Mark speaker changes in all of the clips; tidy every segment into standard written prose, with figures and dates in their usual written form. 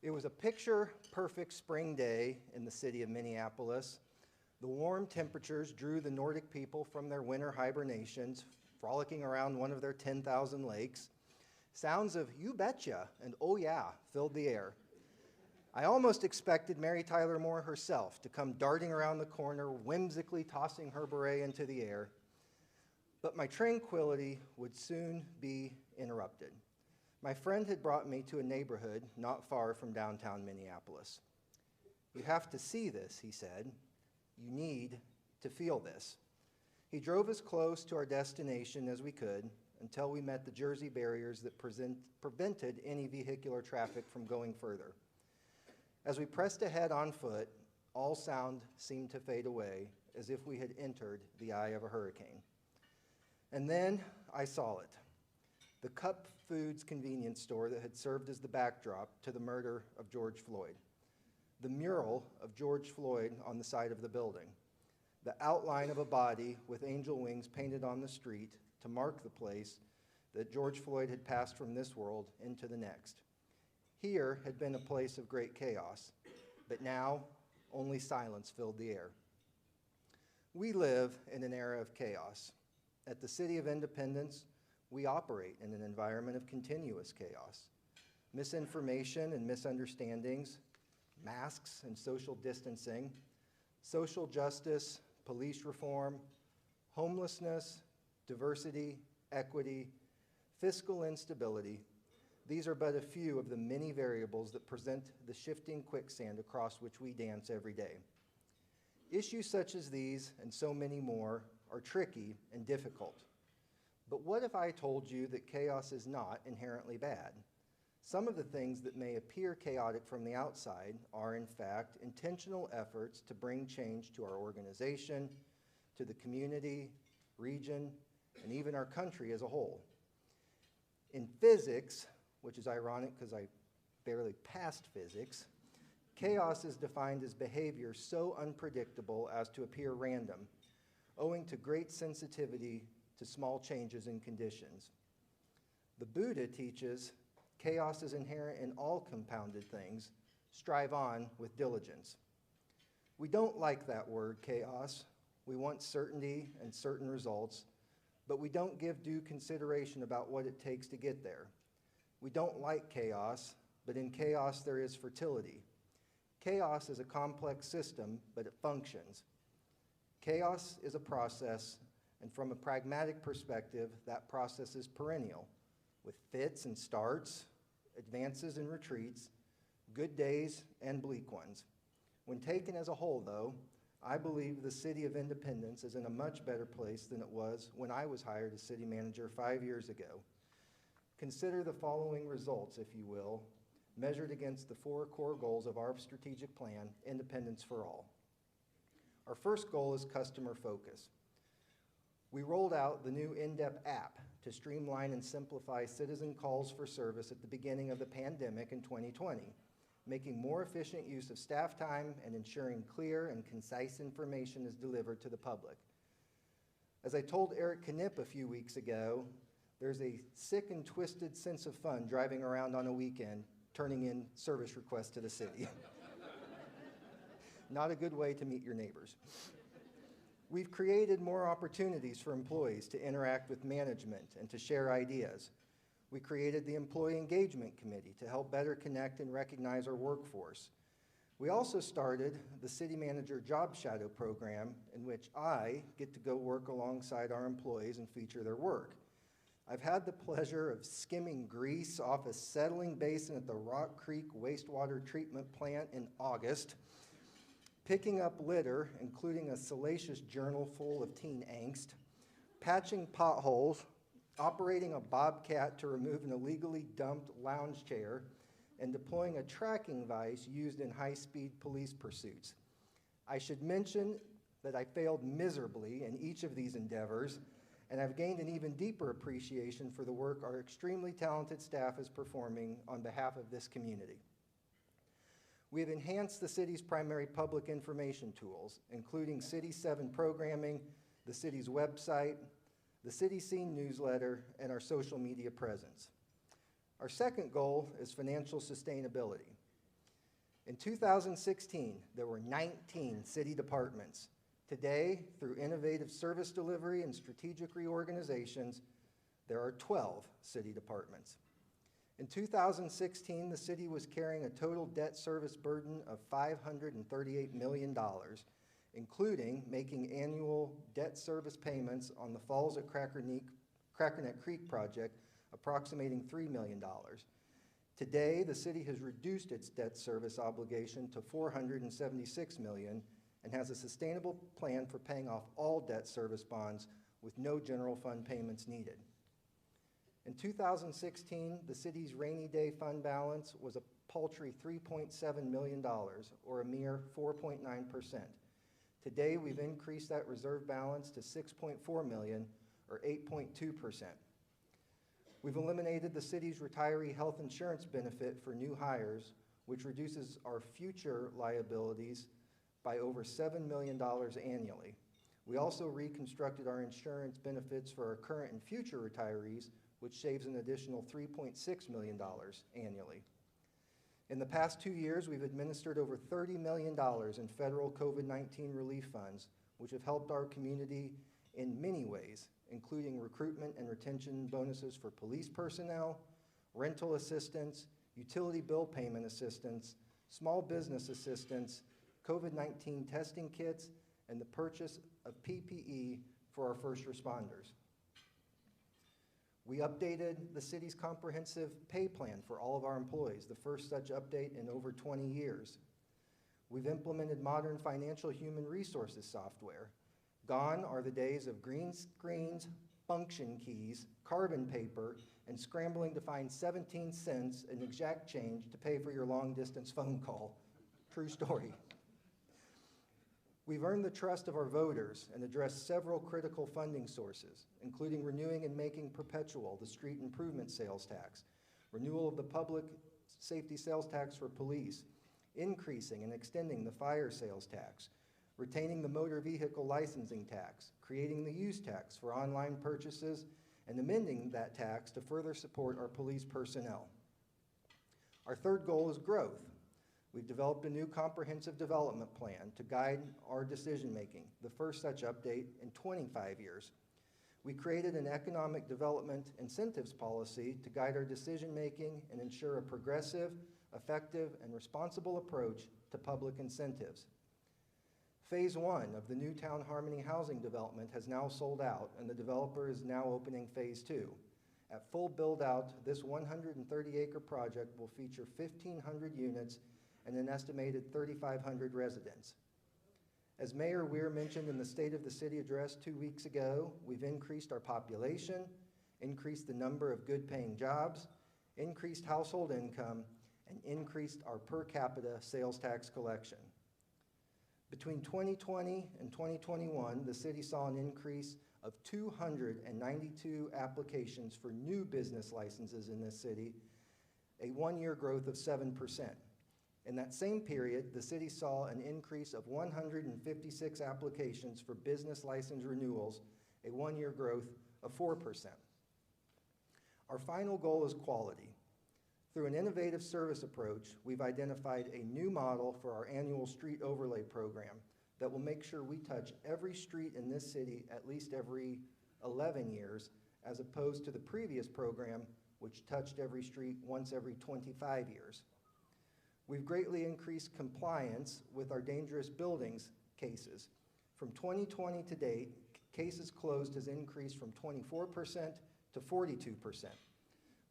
Speaker 1: It was a picture-perfect spring day in the city of Minneapolis. The warm temperatures drew the Nordic people from their winter hibernations, frolicking around one of their 10,000 lakes. Sounds of "you betcha" and "oh yeah" filled the air. I almost expected Mary Tyler Moore herself to come darting around the corner, whimsically tossing her beret into the air. But my tranquility would soon be interrupted. My friend had brought me to a neighborhood not far from downtown Minneapolis. "You have to see this," he said. "You need to feel this." He drove as close to our destination as we could until we met the Jersey barriers that prevented any vehicular traffic from going further. As we pressed ahead on foot, all sound seemed to fade away as if we had entered the eye of a hurricane. And then I saw it. The Cup Foods convenience store that had served as the backdrop to the murder of George Floyd. The mural of George Floyd on the side of the building. The outline of a body with angel wings painted on the street to mark the place that George Floyd had passed from this world into the next. Here had been a place of great chaos, but now only silence filled the air. We live in an era of chaos. At the City of Independence, we operate in an environment of continuous chaos. Misinformation and misunderstandings, masks and social distancing, social justice, police reform, homelessness, diversity, equity, fiscal instability. These are but a few of the many variables that present the shifting quicksand across which we dance every day. Issues such as these and so many more are tricky and difficult. But what if I told you that chaos is not inherently bad? Some of the things that may appear chaotic from the outside are, in fact, intentional efforts to bring change to our organization, to the community, region, and even our country as a whole. In physics, which is ironic because I barely passed physics, chaos is defined as behavior so unpredictable as to appear random, owing to great sensitivity to small changes in conditions. The Buddha teaches chaos is inherent in all compounded things. Strive on with diligence. We don't like that word, chaos. We want certainty and certain results, but we don't give due consideration about what it takes to get there. We don't like chaos, but in chaos there is fertility. Chaos is a complex system, but it functions. Chaos is a process, and from a pragmatic perspective, that process is perennial, with fits and starts, advances and retreats, good days and bleak ones. When taken as a whole, though, I believe the City of Independence is in a much better place than it was when I was hired as city manager 5 years ago. Consider the following results, if you will, measured against the 4 core goals of our strategic plan, Independence for All. Our first goal is customer focus. We rolled out the new in-depth app to streamline and simplify citizen calls for service at the beginning of the pandemic in 2020, making more efficient use of staff time and ensuring clear and concise information is delivered to the public. As I told Eric Knipp a few weeks ago, there's a sick and twisted sense of fun driving around on a weekend, turning in service requests to the city. Not a good way to meet your neighbors. We've created more opportunities for employees to interact with management and to share ideas. We created the Employee Engagement Committee to help better connect and recognize our workforce. We also started the City Manager Job Shadow Program, in which I get to go work alongside our employees and feature their work. I've had the pleasure of skimming grease off a settling basin at the Rock Creek Wastewater Treatment Plant in August, picking up litter, including a salacious journal full of teen angst, patching potholes, operating a bobcat to remove an illegally dumped lounge chair, and deploying a tracking device used in high-speed police pursuits. I should mention that I failed miserably in each of these endeavors, and I've gained an even deeper appreciation for the work our extremely talented staff is performing on behalf of this community. We have enhanced the city's primary public information tools, including City 7 programming, the city's website, the City Scene newsletter, and our social media presence. Our second goal is financial sustainability. In 2016, there were 19 city departments. Today, through innovative service delivery and strategic reorganizations, there are 12 city departments. In 2016, the city was carrying a total debt service burden of $538 million, including making annual debt service payments on the Falls at Crackerneck Creek project approximating $3 million. Today, the city has reduced its debt service obligation to $476 million and has a sustainable plan for paying off all debt service bonds with no general fund payments needed. In 2016, the city's rainy day fund balance was a paltry $3.7 million, or a mere 4.9%. Today, we've increased that reserve balance to $6.4 million, or 8.2%. We've eliminated the city's retiree health insurance benefit for new hires, which reduces our future liabilities by over $7 million annually. We also reconstructed our insurance benefits for our current and future retirees, which saves an additional $3.6 million annually. In the past 2 years, we've administered over $30 million in federal COVID-19 relief funds, which have helped our community in many ways, including recruitment and retention bonuses for police personnel, rental assistance, utility bill payment assistance, small business assistance, COVID-19 testing kits, and the purchase of PPE for our first responders. We updated the city's comprehensive pay plan for all of our employees, the first such update in over 20 years. We've implemented modern financial human resources software. Gone are the days of green screens, function keys, carbon paper, and scrambling to find 17 cents in exact change to pay for your long-distance phone call. True story. We've earned the trust of our voters and addressed several critical funding sources, including renewing and making perpetual the street improvement sales tax, renewal of the public safety sales tax for police, increasing and extending the fire sales tax, retaining the motor vehicle licensing tax, creating the use tax for online purchases, and amending that tax to further support our police personnel. Our third goal is growth. We've developed a new comprehensive development plan to guide our decision-making, the first such update in 25 years. We created an economic development incentives policy to guide our decision-making and ensure a progressive, effective, and responsible approach to public incentives. Phase 1 of the new Town Harmony housing development has now sold out, and the developer is now opening Phase 2. At full build-out, this 130-acre project will feature 1,500 units and an estimated 3,500 residents. As Mayor Weir mentioned in the State of the City address 2 weeks ago, we've increased our population, increased the number of good-paying jobs, increased household income, and increased our per capita sales tax collection. Between 2020 and 2021, the city saw an increase of 292 applications for new business licenses in this city, a one-year growth of 7%. In that same period, the city saw an increase of 156 applications for business license renewals, a one-year growth of 4%. Our final goal is quality. Through an innovative service approach, we've identified a new model for our annual street overlay program that will make sure we touch every street in this city at least every 11 years, as opposed to the previous program, which touched every street once every 25 years. We've greatly increased compliance with our dangerous buildings cases. From 2020 to date, cases closed has increased from 24% to 42%.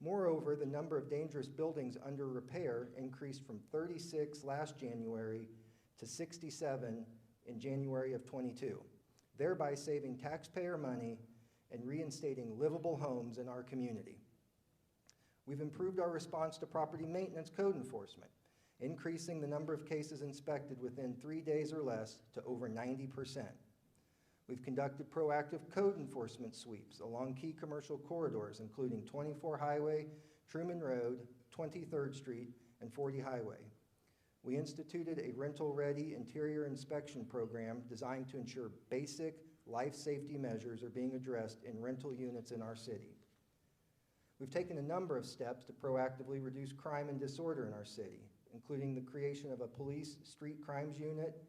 Speaker 1: Moreover, the number of dangerous buildings under repair increased from 36 last January to 67 in January of 22, thereby saving taxpayer money and reinstating livable homes in our community. We've improved our response to property maintenance code enforcement, increasing the number of cases inspected within 3 days or less to over 90%. We've conducted proactive code enforcement sweeps along key commercial corridors, including 24 Highway, Truman Road, 23rd Street, and 40 Highway. We instituted a rental-ready interior inspection program designed to ensure basic life safety measures are being addressed in rental units in our city. We've taken a number of steps to proactively reduce crime and disorder in our city, including the creation of a police street crimes unit,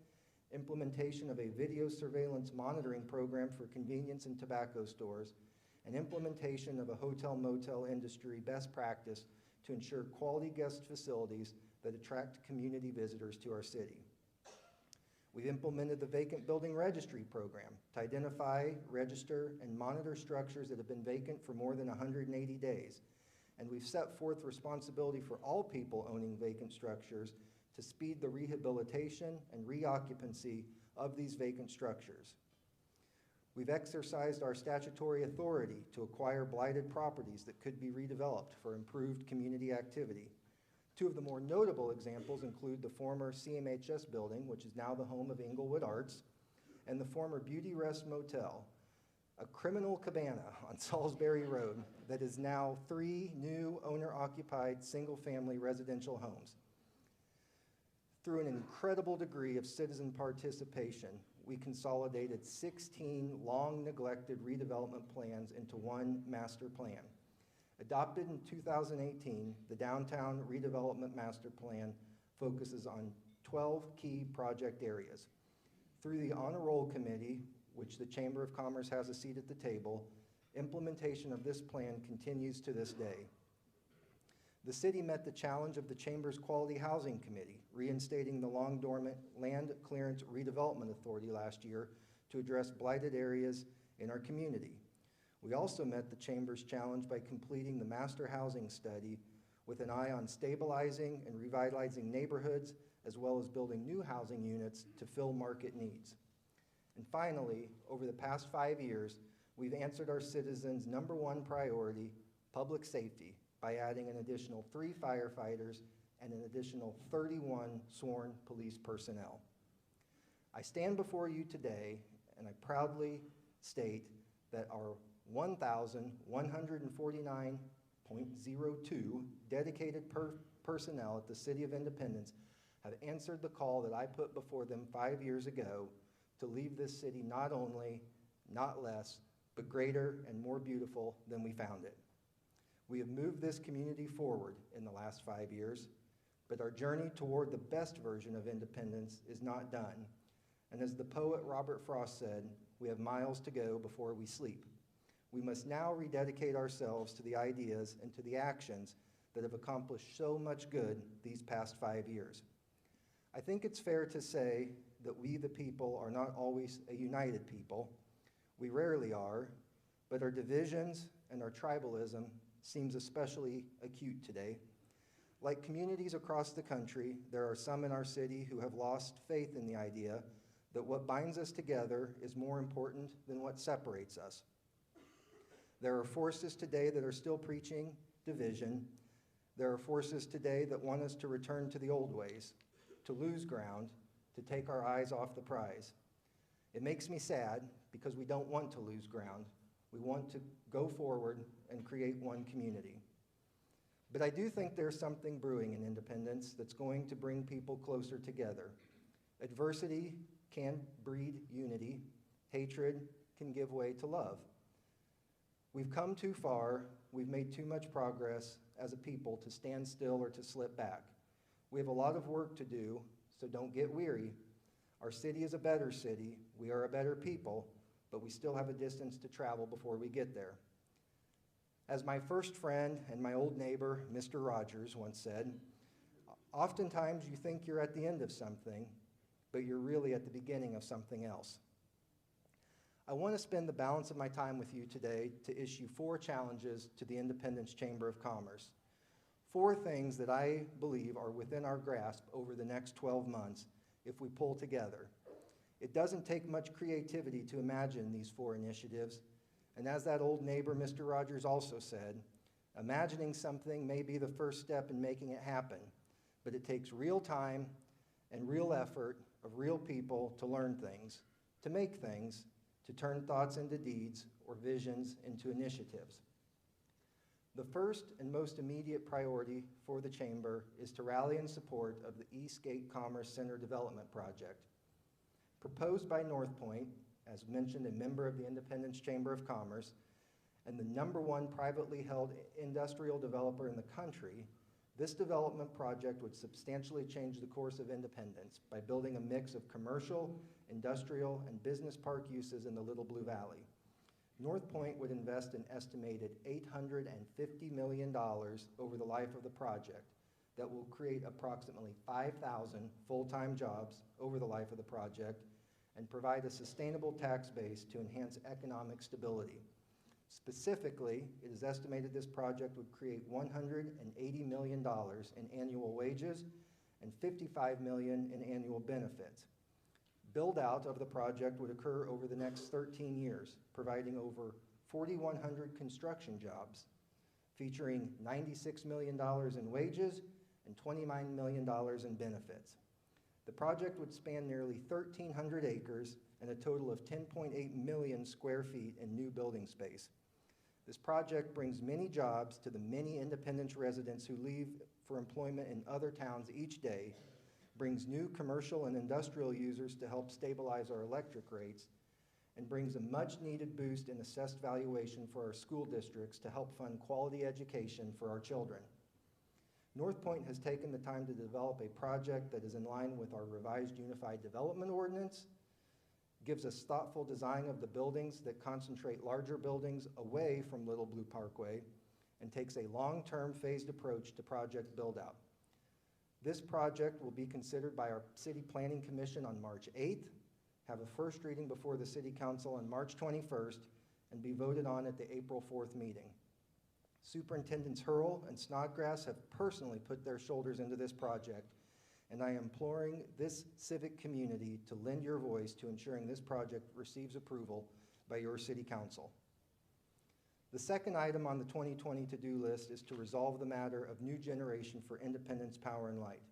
Speaker 1: implementation of a video surveillance monitoring program for convenience and tobacco stores, and implementation of a hotel-motel industry best practice to ensure quality guest facilities that attract community visitors to our city. We've implemented the Vacant Building Registry Program to identify, register, and monitor structures that have been vacant for more than 180 days. And we've set forth responsibility for all people owning vacant structures to speed the rehabilitation and reoccupancy of these vacant structures. We've exercised our statutory authority to acquire blighted properties that could be redeveloped for improved community activity. Two of the more notable examples include the former CMHS building, which is now the home of Inglewood Arts, and the former Beauty Rest Motel, a criminal cabana on Salisbury Road that is now 3 new owner-occupied single-family residential homes. Through an incredible degree of citizen participation, we consolidated 16 long-neglected redevelopment plans into one master plan. Adopted in 2018, the Downtown Redevelopment Master Plan focuses on 12 key project areas. Through the Honor Roll Committee, which the Chamber of Commerce has a seat at the table, implementation of this plan continues to this day. The city met the challenge of the Chamber's Quality Housing Committee, reinstating the long-dormant Land Clearance Redevelopment Authority last year to address blighted areas in our community. We also met the Chamber's challenge by completing the Master Housing Study with an eye on stabilizing and revitalizing neighborhoods, as well as building new housing units to fill market needs. And finally, over the past 5 years, we've answered our citizens' #1 priority, public safety, by adding an additional 3 firefighters and an additional 31 sworn police personnel. I stand before you today and I proudly state that our 1,149.02 dedicated personnel at the City of Independence have answered the call that I put before them 5 years ago to leave this city not only, not less, but greater and more beautiful than we found it. We have moved this community forward in the last 5 years, but our journey toward the best version of independence is not done. And as the poet Robert Frost said, we have miles to go before we sleep. We must now rededicate ourselves to the ideas and to the actions that have accomplished so much good these past 5 years. I think it's fair to say that we, the people, are not always a united people. We rarely are, but our divisions and our tribalism seems especially acute today. Like communities across the country, there are some in our city who have lost faith in the idea that what binds us together is more important than what separates us. There are forces today that are still preaching division. There are forces today that want us to return to the old ways, to lose ground, to take our eyes off the prize. It makes me sad because we don't want to lose ground. We want to go forward and create one community. But I do think there's something brewing in Independence that's going to bring people closer together. Adversity can breed unity. Hatred can give way to love. We've come too far. We've made too much progress as a people to stand still or to slip back. We have a lot of work to do, so don't get weary. Our city is a better city. We are a better people, but we still have a distance to travel before we get there. As my first friend and my old neighbor, Mr. Rogers, once said, oftentimes you think you're at the end of something, but you're really at the beginning of something else. I want to spend the balance of my time with you today to issue 4 challenges to the Independence Chamber of Commerce. 4 things that I believe are within our grasp over the next 12 months if we pull together. It doesn't take much creativity to imagine these 4 initiatives, and as that old neighbor, Mr. Rogers, also said, imagining something may be the first step in making it happen, but it takes real time and real effort of real people to learn things, to make things, to turn thoughts into deeds or visions into initiatives. The first and most immediate priority for the Chamber is to rally in support of the Eastgate Commerce Center Development Project. Proposed by North Point, as mentioned, a member of the Independence Chamber of Commerce, and the #1 privately held industrial developer in the country, This development project would substantially change the course of Independence by building a mix of commercial, industrial, and business park uses in the Little Blue Valley. North Point would invest an estimated $850 million over the life of the project that will create approximately 5,000 full-time jobs over the life of the project and provide a sustainable tax base to enhance economic stability. Specifically, it is estimated this project would create $180 million in annual wages and $55 million in annual benefits. Build-out of the project would occur over the next 13 years, providing over 4,100 construction jobs, featuring $96 million in wages and $29 million in benefits. The project would span nearly 1,300 acres and a total of 10.8 million square feet in new building space. This project brings many jobs to the many Independence residents who leave for employment in other towns each day, brings new commercial and industrial users to help stabilize our electric rates, and brings a much-needed boost in assessed valuation for our school districts to help fund quality education for our children. North Point has taken the time to develop a project that is in line with our revised Unified Development Ordinance, gives us thoughtful design of the buildings that concentrate larger buildings away from Little Blue Parkway, and takes a long-term phased approach to project build-out. This project will be considered by our City Planning Commission on March 8th, have a first reading before the City Council on March 21st, and be voted on at the April 4th meeting. Superintendents Hurl and Snodgrass have personally put their shoulders into this project, and I am imploring this civic community to lend your voice to ensuring this project receives approval by your City Council. The second item on the 2020 to-do list is to resolve the matter of new generation for Independence Power and Light.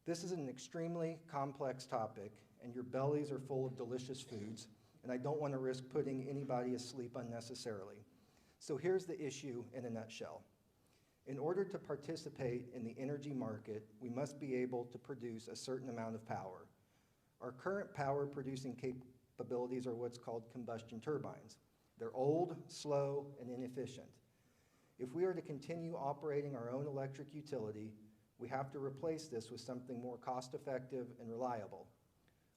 Speaker 1: This is an extremely complex topic, and your bellies are full of delicious foods, and I don't want to risk putting anybody asleep unnecessarily. So here's the issue in a nutshell. In order to participate in the energy market, we must be able to produce a certain amount of power. Our current power producing capabilities are what's called combustion turbines. They're old, slow, and inefficient. If we are to continue operating our own electric utility, we have to replace this with something more cost-effective and reliable.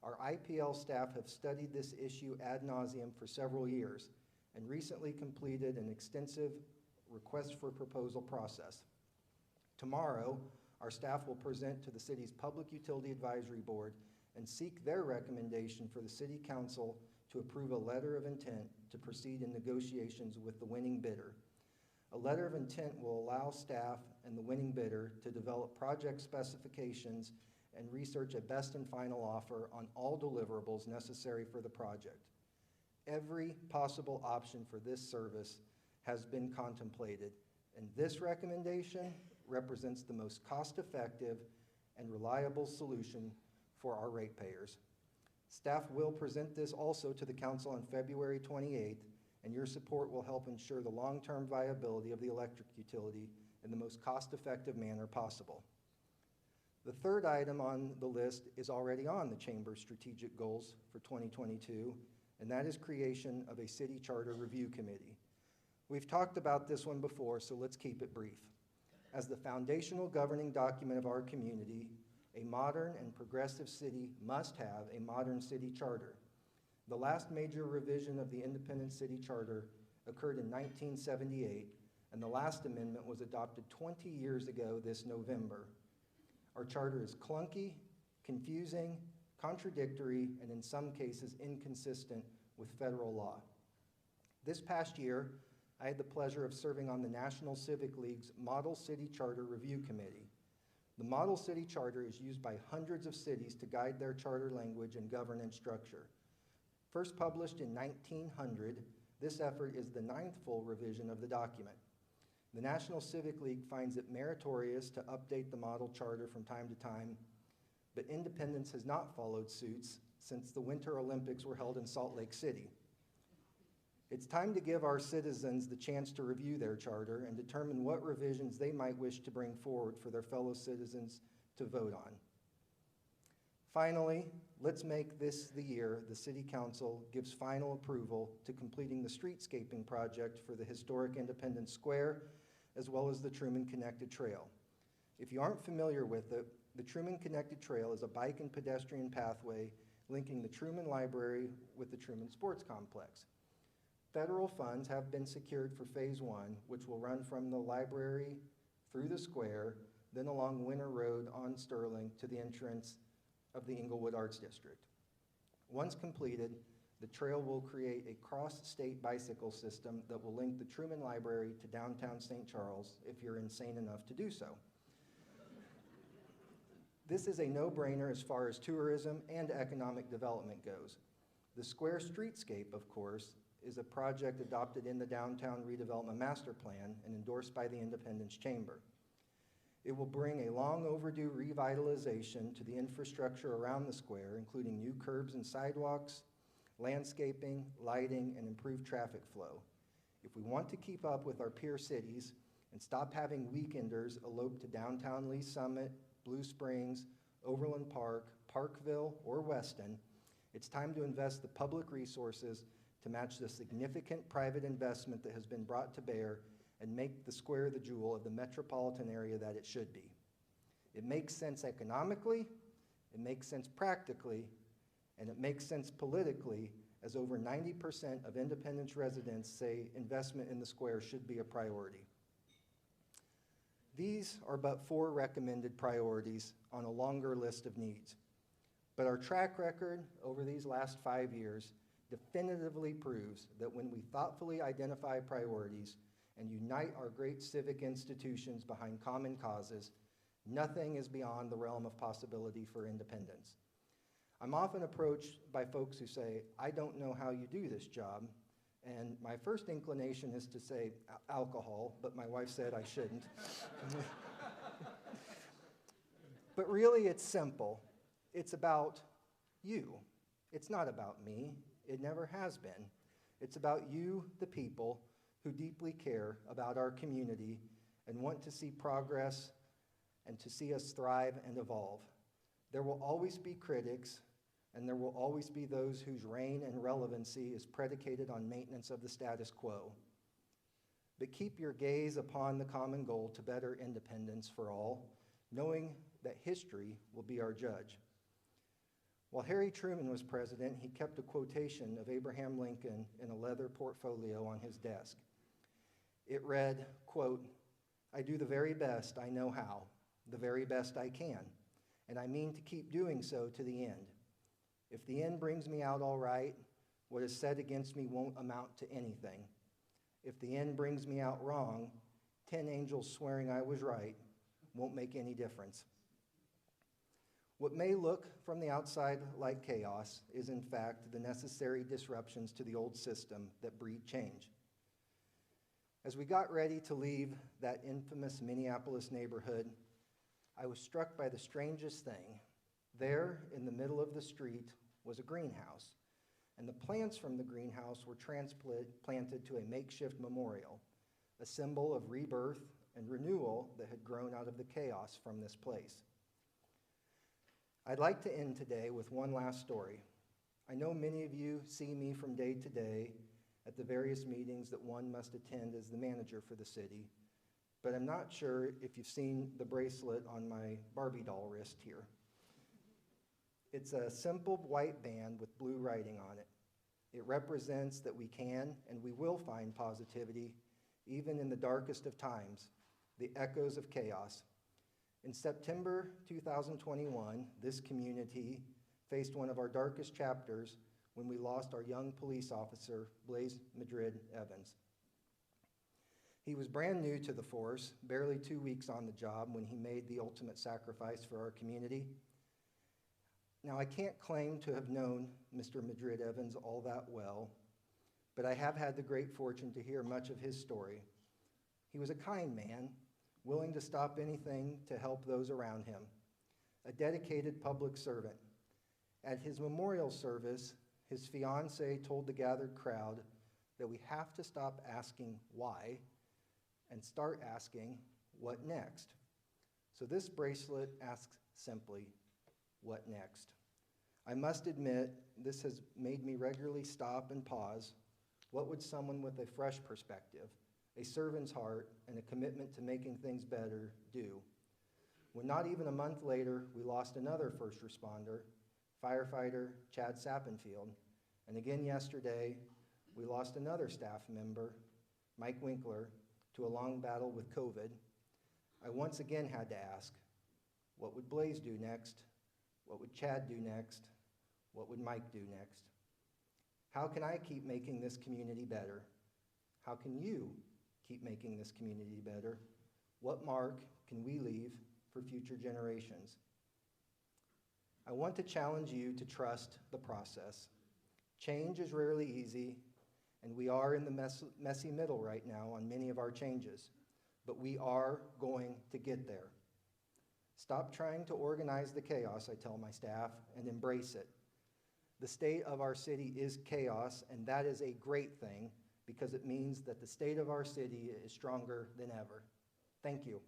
Speaker 1: Our IPL staff have studied this issue ad nauseum for several years and recently completed an extensive request for proposal process. Tomorrow, our staff will present to the city's Public Utility Advisory Board and seek their recommendation for the City Council to approve a letter of intent to proceed in negotiations with the winning bidder. A letter of intent will allow staff and the winning bidder to develop project specifications and research a best and final offer on all deliverables necessary for the project. Every possible option for this service has been contemplated, and this recommendation represents the most cost-effective and reliable solution for our ratepayers. Staff will present this also to the Council on February 28th, and your support will help ensure the long-term viability of the electric utility in the most cost-effective manner possible. The third item on the list is already on the Chamber's strategic goals for 2022, and that is creation of a city charter review committee. We've talked about this one before, so let's keep it brief. As the foundational governing document of our community, a modern and progressive city must have a modern city charter. The last major revision of the Independence City Charter occurred in 1978, and the last amendment was adopted 20 years ago this November. Our charter is clunky, confusing, contradictory, and in some cases inconsistent with federal law. This past year, I had the pleasure of serving on the National Civic League's Model City Charter Review Committee. The Model City Charter is used by hundreds of cities to guide their charter language and governance structure. First published in 1900, this effort is the 9th full revision of the document. The National Civic League finds it meritorious to update the model charter from time to time, but Independence has not followed suit since the Winter Olympics were held in Salt Lake City. It's time to give our citizens the chance to review their charter and determine what revisions they might wish to bring forward for their fellow citizens to vote on. Finally, let's make this the year the City Council gives final approval to completing the streetscaping project for the historic Independence Square, as well as the Truman Connected Trail. If you aren't familiar with it, the Truman Connected Trail is a bike and pedestrian pathway linking the Truman Library with the Truman Sports Complex. Federal funds have been secured for Phase 1, which will run from the library through the square, then along Winter Road on Sterling to the entrance of the Inglewood Arts District. Once completed, the trail will create a cross-state bicycle system that will link the Truman Library to downtown St. Charles if you're insane enough to do so. This is a no-brainer as far as tourism and economic development goes. The Square Streetscape, of course, is a project adopted in the Downtown Redevelopment Master Plan and endorsed by the Independence Chamber. It will bring a long overdue revitalization to the infrastructure around the square, including new curbs and sidewalks, landscaping, lighting, and improved traffic flow. If we want to keep up with our peer cities and stop having weekenders elope to downtown Lee Summit, Blue Springs, Overland Park, Parkville, or Weston, it's time to invest the public resources to match the significant private investment that has been brought to bear and make the square the jewel of the metropolitan area that it should be. It makes sense economically, it makes sense practically, and it makes sense politically, as over 90% of Independence residents say investment in the square should be a priority. These are but 4 recommended priorities on a longer list of needs. But our track record over these last 5 years definitively proves that when we thoughtfully identify priorities and unite our great civic institutions behind common causes, nothing is beyond the realm of possibility for Independence. I'm often approached by folks who say, I don't know how you do this job. And my first inclination is to say alcohol, but my wife said I shouldn't. But really, it's simple. It's about you. It's not about me. It never has been. It's about you, the people, who deeply care about our community and want to see progress and to see us thrive and evolve. There will always be critics, and there will always be those whose reign and relevancy is predicated on maintenance of the status quo. But keep your gaze upon the common goal to better Independence for all, knowing that history will be our judge. While Harry Truman was president, he kept a quotation of Abraham Lincoln in a leather portfolio on his desk. It read, quote, "I do the very best I know how, the very best I can, and I mean to keep doing so to the end. If the end brings me out all right, what is said against me won't amount to anything. If the end brings me out wrong, 10 angels swearing I was right won't make any difference." What may look from the outside like chaos is in fact the necessary disruptions to the old system that breed change. As we got ready to leave that infamous Minneapolis neighborhood, I was struck by the strangest thing. There, in the middle of the street, was a greenhouse, and the plants from the greenhouse were transplanted to a makeshift memorial, a symbol of rebirth and renewal that had grown out of the chaos from this place. I'd like to end today with one last story. I know many of you see me from day to day at the various meetings that one must attend as the manager for the city, but I'm not sure if you've seen the bracelet on my Barbie doll wrist here. It's a simple white band with blue writing on it. It represents that we can and we will find positivity even in the darkest of times, the echoes of chaos. In September 2021, this community faced one of our darkest chapters when we lost our young police officer, Blaze Madrid Evans. He was brand new to the force, barely 2 weeks on the job when he made the ultimate sacrifice for our community. Now, I can't claim to have known Mr. Madrid Evans all that well, but I have had the great fortune to hear much of his story. He was a kind man, willing to stop anything to help those around him, a dedicated public servant. At his memorial service, his fiancée told the gathered crowd that we have to stop asking why and start asking what next. So this bracelet asks simply, what next? I must admit, this has made me regularly stop and pause. What would someone with a fresh perspective, a servant's heart, and a commitment to making things better do? when not even a month later, we lost another first responder, firefighter Chad Sappenfield. And again yesterday, we lost another staff member, Mike Winkler, to a long battle with COVID. I once again had to ask, what would Blaze do next? What would Chad do next? What would Mike do next? How can I keep making this community better? How can you keep making this community better? What mark can we leave for future generations? I want to challenge you to trust the process. Change is rarely easy, and we are in the messy middle right now on many of our changes, but we are going to get there. Stop trying to organize the chaos, I tell my staff, and embrace it. The state of our city is chaos, and that is a great thing because it means that the state of our city is stronger than ever. Thank you.